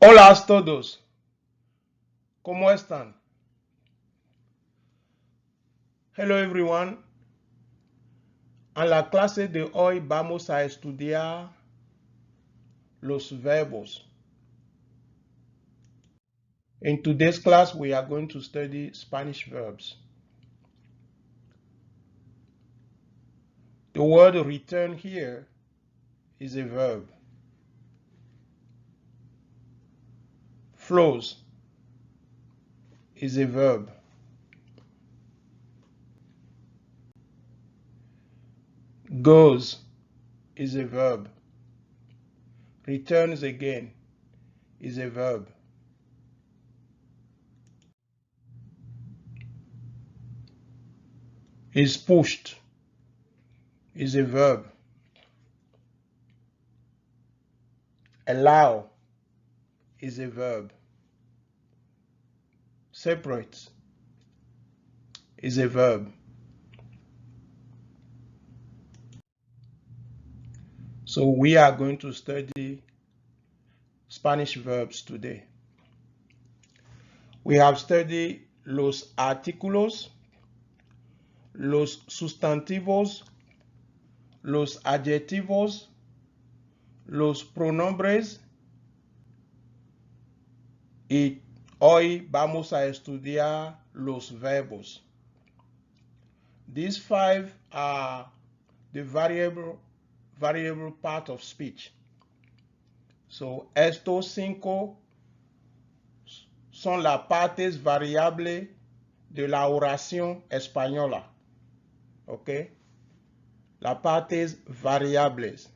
Hola a todos, ¿cómo están? Hello everyone. En la clase de hoy vamos a estudiar los verbos. In today's class, we are going to study Spanish verbs. The word return here is a verb. Flows is a verb. Goes is a verb. Returns again is a verb. Is pushed is a verb. Allow is a verb. Separate is a verb. So we are going to study Spanish verbs today. We have studied los artículos, los sustantivos, los adjetivos, los pronombres, y hoy vamos a estudiar los verbos. These five are the variable part of speech. So estos cinco son las partes variables de la oración española. ¿Ok? Las partes variables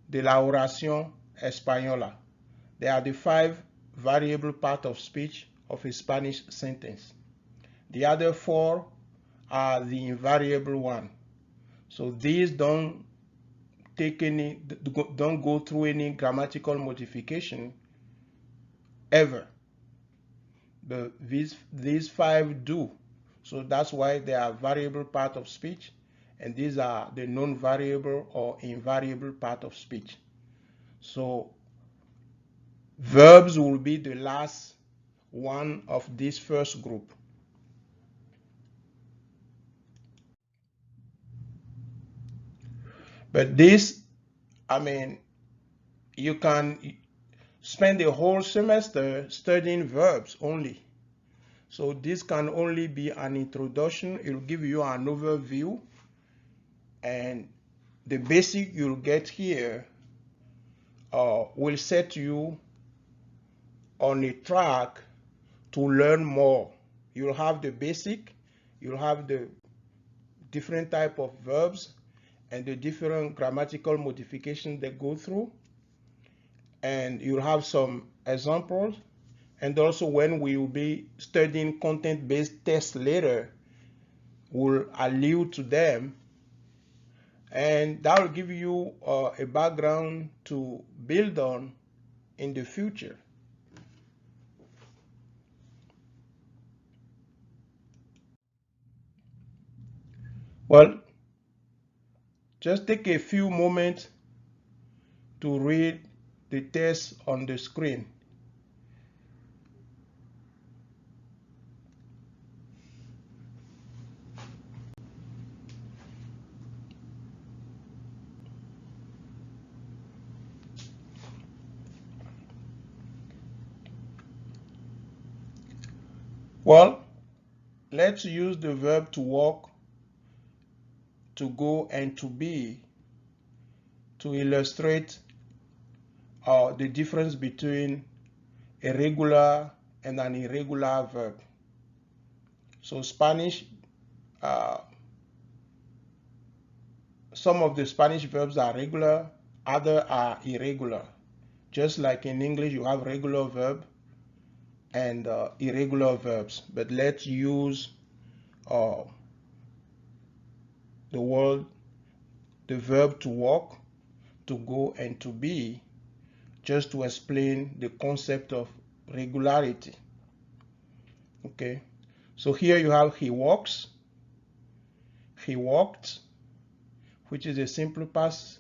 de la oración española. They are the five variable part of speech of a Spanish sentence. The other four are the invariable one. So these don't go through any grammatical modification ever. But these five do. So that's why they are variable part of speech, and these are the non-variable or invariable part of speech. So verbs will be the last one of this first group. But this, you can spend the whole semester studying verbs only. So this can only be an introduction. It will give you an overview, and the basic you'll get here will set you on a track to learn more. You'll have the basic, you'll have the different type of verbs and the different grammatical modifications they go through, and you'll have some examples. And also, when we will be studying content-based tests later, we'll allude to them, and that will give you a background to build on in the future. Well, just take a few moments to read the text on the screen. Well, let's use the verb to walk, to go, and to be to illustrate the difference between a regular and an irregular verb. So Spanish, some of the Spanish verbs are regular, others are irregular. Just like in English, you have regular verb and irregular verbs. But let's use the verb to walk, to go, and to be, just to explain the concept of regularity. Okay, so here you have he walks, he walked, which is a simple past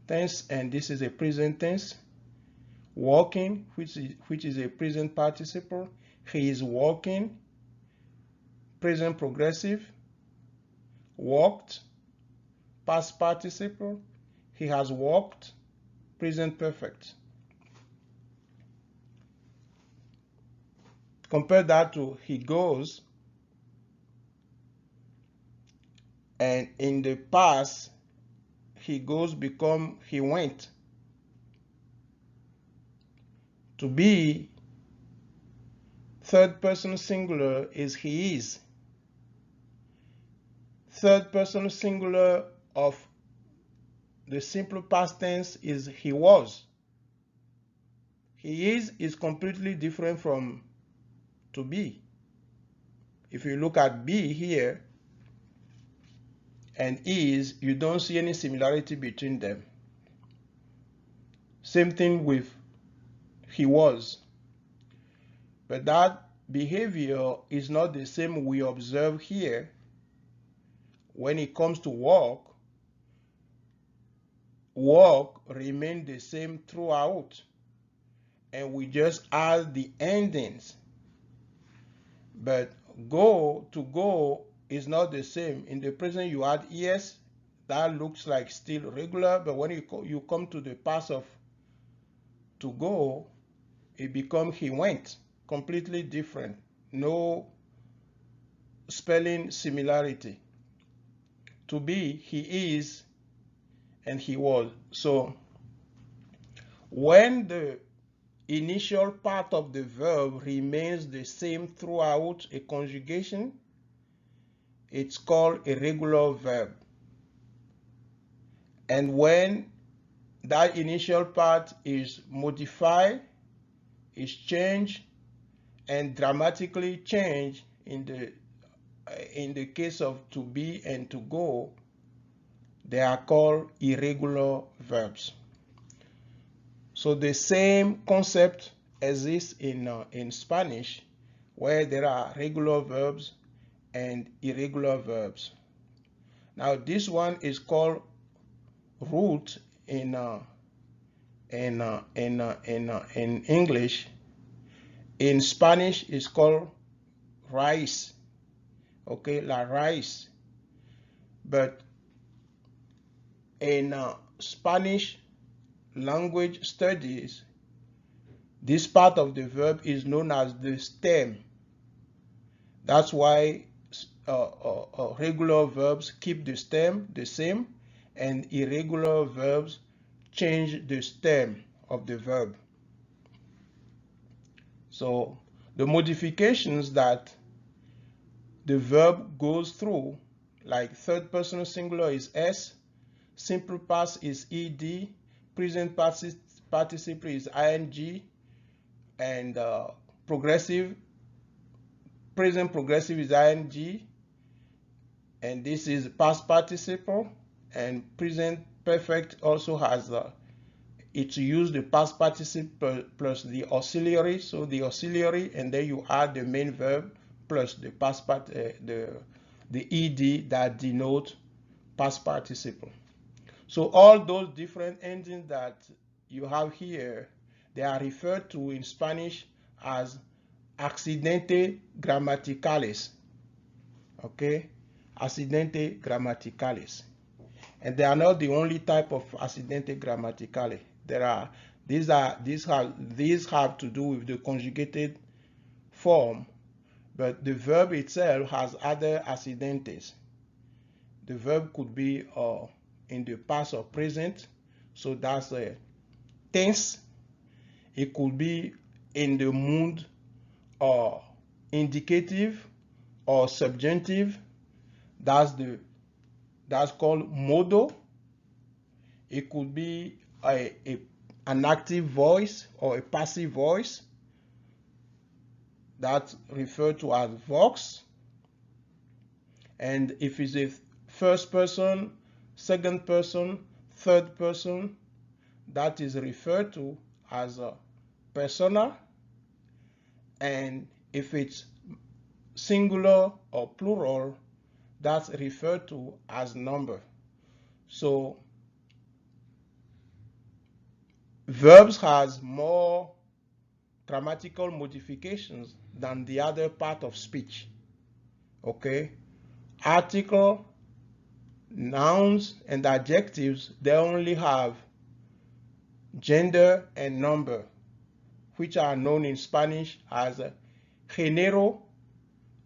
tense, and this is a present tense. Walking, which is a present participle. He is walking, present progressive. Walked, past participle. He has walked, present perfect. Compare that to he goes, and in the past, he goes become he went. To be, third person singular is he is. Third person singular of the simple past tense is he was. He is completely different from to be. If you look at be here and is, you don't see any similarity between them. Same thing with he was. But that behavior is not the same we observe here. When it comes to walk remains the same throughout, and we just add the endings. But to go is not the same. In the present you add es, that looks like still regular, but when you come to the past of to go, it becomes he went. Completely different. No spelling similarity. To be, he is, and he was. So when the initial part of the verb remains the same throughout a conjugation, it's called a regular verb. And when that initial part is modified, is changed, and dramatically changed in the case of to be and to go, they are called irregular verbs. So the same concept exists in Spanish, where there are regular verbs and irregular verbs. Now this one is called root in English. In Spanish, it's called raíz. Okay, la raíz. But in Spanish language studies, this part of the verb is known as the stem. That's why regular verbs keep the stem the same, and irregular verbs change the stem of the verb. So the modifications that the verb goes through, like third person singular is s, simple past is ed, present participle is ing, and present progressive is ing, and this is past participle, and present perfect also has it use the past participle plus the auxiliary, so the auxiliary, and then you add the main verb plus the past part, the ed that denote past participle. So all those different endings that you have here, they are referred to in Spanish as accidente gramaticales. Okay, accidente gramaticales, and they are not the only type of accidente gramaticale. These have to do with the conjugated form, but the verb itself has other accidentes. The verb could be in the past or present, so that's a tense. It could be in the mood or indicative or subjunctive. That's called modo. It could be an active voice or a passive voice. That's referred to as vox. And if it's a first person, second person, third person, that is referred to as a persona. And if it's singular or plural, that's referred to as number. So verbs has more grammatical modifications than the other part of speech. Okay, article, nouns, and adjectives, they only have gender and number, which are known in Spanish as género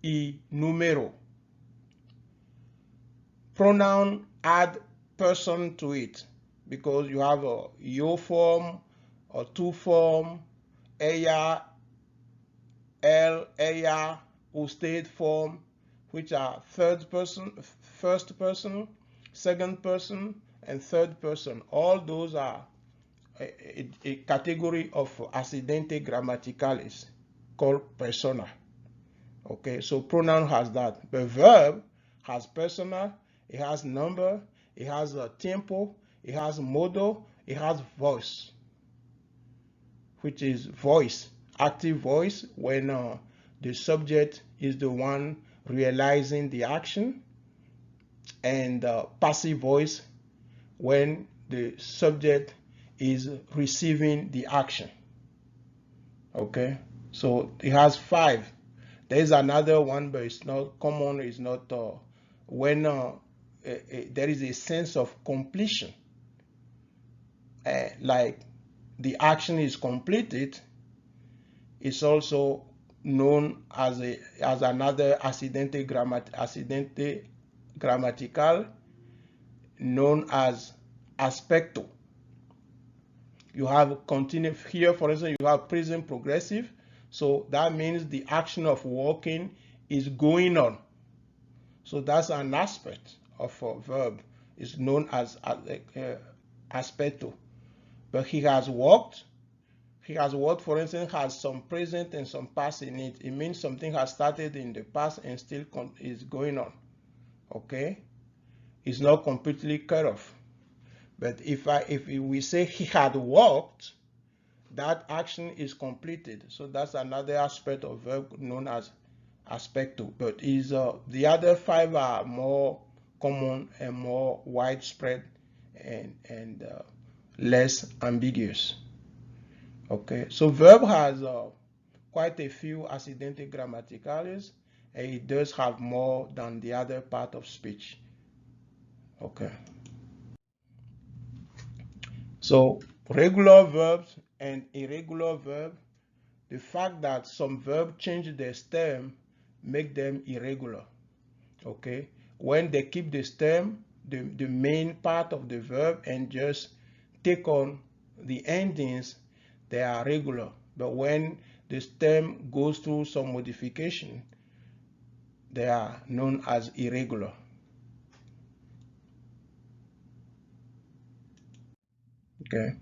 y número. Pronoun add person to it because you have a yo form, a tu form, ella, él, ella, usted form, which are third person, first person, second person, and third person. All those are a category of accidente grammaticales called persona. Okay, so pronoun has that. But verb has persona, it has number, it has a tempo, it has modo, it has voice, which is voice, active voice when the subject is the one realizing the action, and passive voice when the subject is receiving the action. Okay, so it has 5. There is another one, but it's not common. It's not when there is a sense of completion, like the action is completed. It's also known as another accidente grammatical, known as aspecto. You have continued here, for instance, you have present progressive, so that means the action of walking is going on. So that's an aspect of a verb. It's known as aspecto. But he has walked. He has walked, for instance, has some present and some past in it. It means something has started in the past and still is going on. Okay, it's not completely cut off. But if we say he had walked, that action is completed. So that's another aspect of verb known as aspecto. But the other 5 are more common and more widespread and less ambiguous. Okay, so verb has quite a few accidente grammaticales, and it does have more than the other part of speech. Okay. So regular verbs and irregular verbs, the fact that some verbs change their stem make them irregular. Okay, when they keep the stem, the main part of the verb, and just take on the endings, they are regular. But when the stem goes through some modification, they are known as irregular. Okay.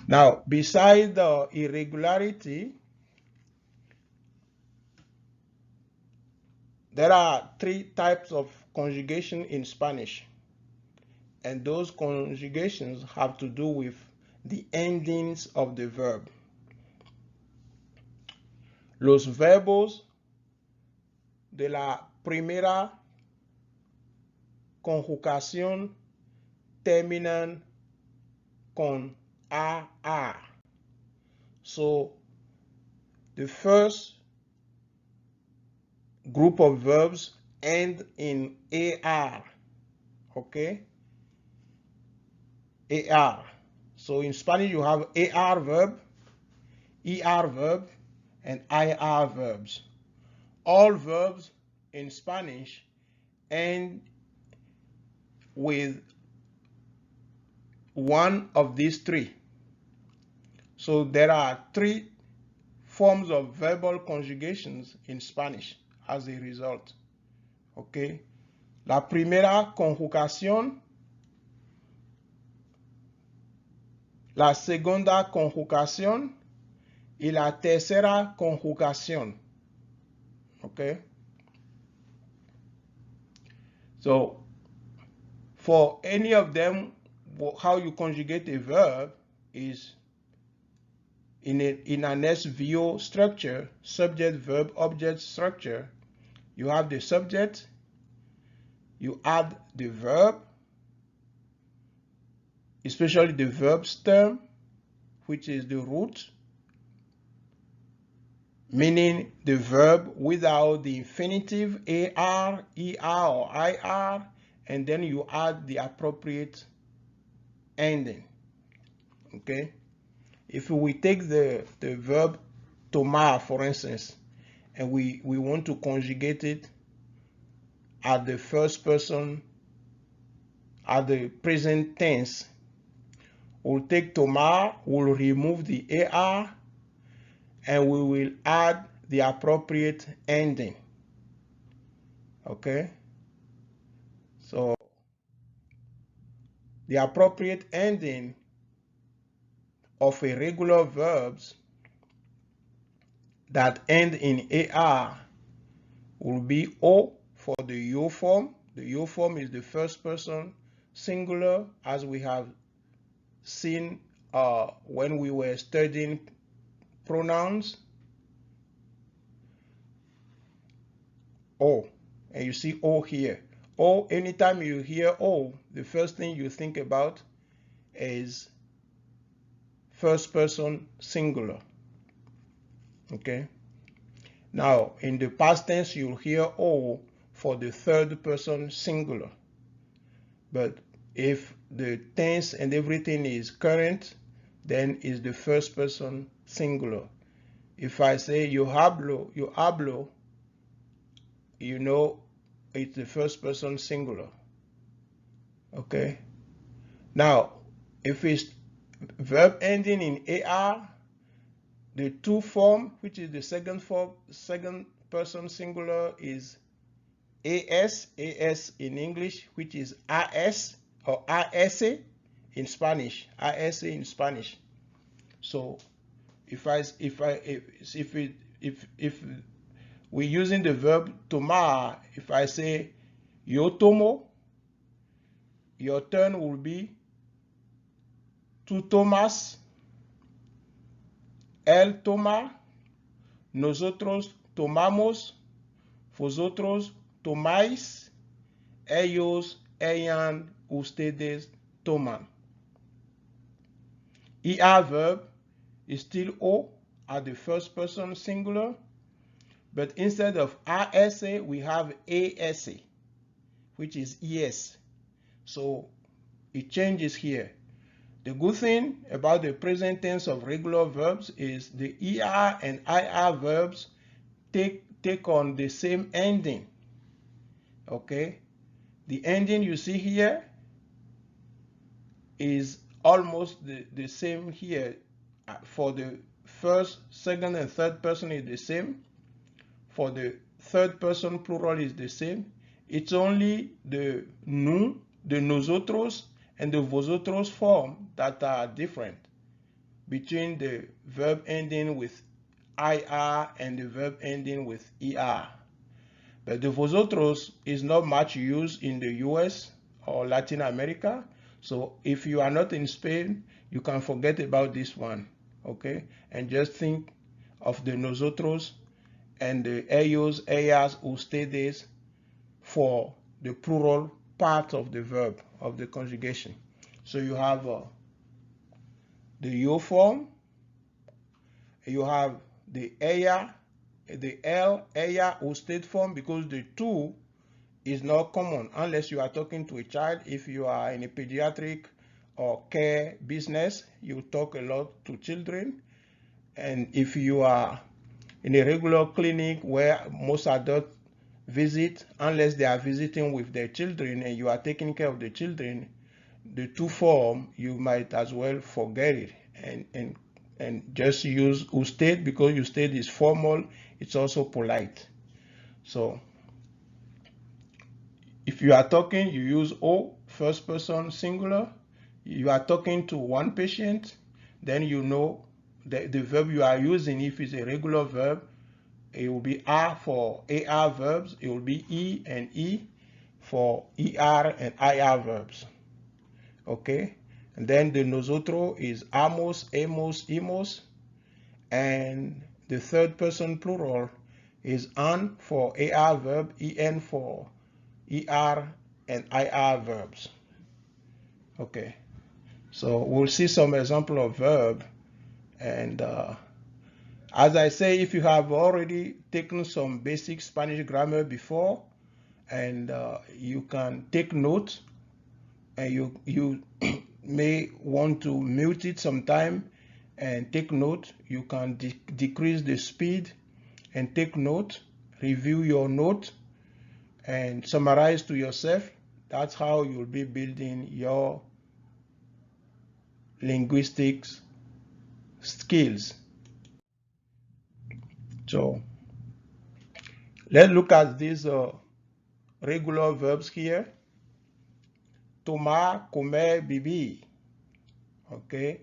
Now, beside the irregularity, there are 3 types of conjugation in Spanish. And those conjugations have to do with the endings of the verb. Los verbos de la primera conjugación terminan con AR. So the first group of verbs end in AR. Okay? AR. So in Spanish you have AR verb, ER verb, and IR verbs. All verbs in Spanish end with one of these 3. So there are 3 forms of verbal conjugations in Spanish as a result. Okay? La primera conjugación, la segunda conjugación y la tercera conjugación. Okay? So for any of them, how you conjugate a verb is in an SVO structure, subject, verb, object structure. You have the subject, you add the verb, especially the verb stem, which is the root, meaning the verb without the infinitive AR, ER, or IR, and then you add the appropriate ending. Okay? If we take the verb Tomar, for instance, and we want to conjugate it at the first person, at the present tense, we'll take Tomar, we'll remove the AR, and we will add the appropriate ending. Okay? So the appropriate ending of irregular verbs that end in AR will be O for the yo form. The yo form is the first person singular, as we have seen when we were studying pronouns. O, and you see O here. O, anytime you hear O, the first thing you think about is first person singular. Okay? Now, in the past tense, you'll hear O for the third person singular. But if the tense and everything is current, then it's the first person singular. If I say yo hablo, you know it's the first person singular. Okay? Now, if it's verb ending in AR, the to form, which is the second person singular, is AS in English, which is AS or ASA in Spanish. ASA in Spanish. So if we're using the verb tomar, if I say yo tomo, your turn will be tú tomas, él toma, nosotros tomamos, vosotros tomáis, ellos, ellas, ustedes toman. ER verb is still O at the first person singular, but instead of ASA, we have ASA, which is ES. So it changes here. The good thing about the present tense of regular verbs is the ER and IR verbs take on the same ending. Okay? The ending you see here is almost the same here. For the first, second, and third person is the same. For the third person plural is the same. It's only the nous, the nosotros, and the vosotros form that are different between the verb ending with IR and the verb ending with ER. But the vosotros is not much used in the US or Latin America. So if you are not in Spain, you can forget about this one, okay? And just think of the nosotros and the ellos, ellas, ustedes for the plural part of the verb, of the conjugation. So you have the yo form, you have the ella, the el, ella, usted form, because the two is not common unless you are talking to a child. If you are in a pediatric or care business, you talk a lot to children. And if you are in a regular clinic where most adults visit, unless they are visiting with their children and you are taking care of the children, the two form, you might as well forget it and just use usted, because usted is formal, it's also polite. So if you are talking, you use O, first person singular. You are talking to one patient, then you know the verb you are using. If it's a regular verb, it will be R for AR verbs. It will be E and E for ER and IR verbs. Okay? And then the nosotros is amos, amos, imos. And the third person plural is an for AR verb, EN for ER and IR verbs. Okay, so we'll see some example of verb And as I say, if you have already taken some basic Spanish grammar before, and you can take note, and you may want to mute it sometime and take note. You can decrease the speed and take note, review your note, and summarize to yourself. That's how you'll be building your linguistics skills. So let's look at these regular verbs here. Tomar, comer, vivir. Okay.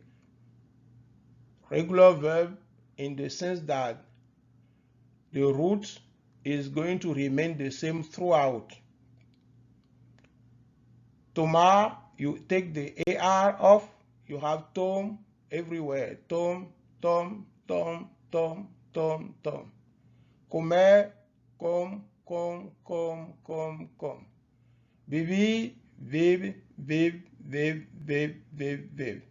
Regular verb in the sense that the root is going to remain the same throughout. Tomar, you take the AR off, you have tom everywhere. Tom, tom, tom, tom, tom, tom. Comer, com, com, com, com, com. Vivir, viv, viv, viv, viv, viv, viv.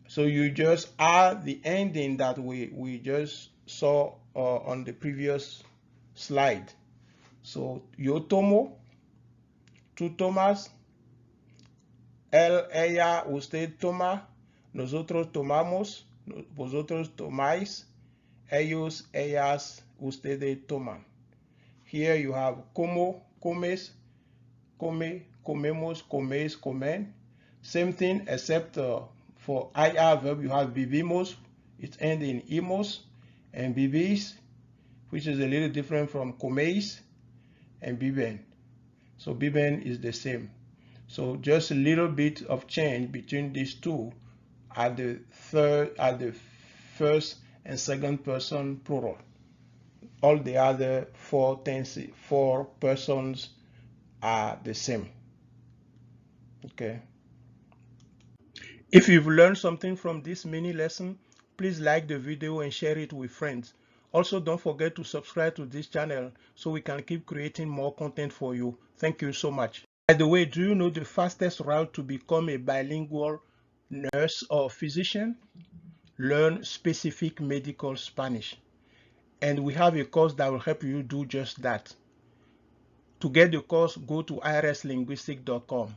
So you just add the ending that we just saw on the previous slide. So yo tomo, tú tomas, él, ella, usted toma, nosotros tomamos, vosotros tomáis, ellos, ellas, ustedes toman. Here you have como, comes, come, comemos, comes, comen. Same thing except for IR verb you have vivimos, it ends in imos, and vivis, which is a little different from comeis and viven. So viven is the same. So just a little bit of change between these two at the first and second person plural. All the other four persons are the same. Okay. If you've learned something from this mini lesson, please like the video and share it with friends. Also, don't forget to subscribe to this channel so we can keep creating more content for you. Thank you so much. By the way, do you know the fastest route to become a bilingual nurse or physician? Learn specific medical Spanish. And we have a course that will help you do just that. To get the course, go to RxLinguistics.com.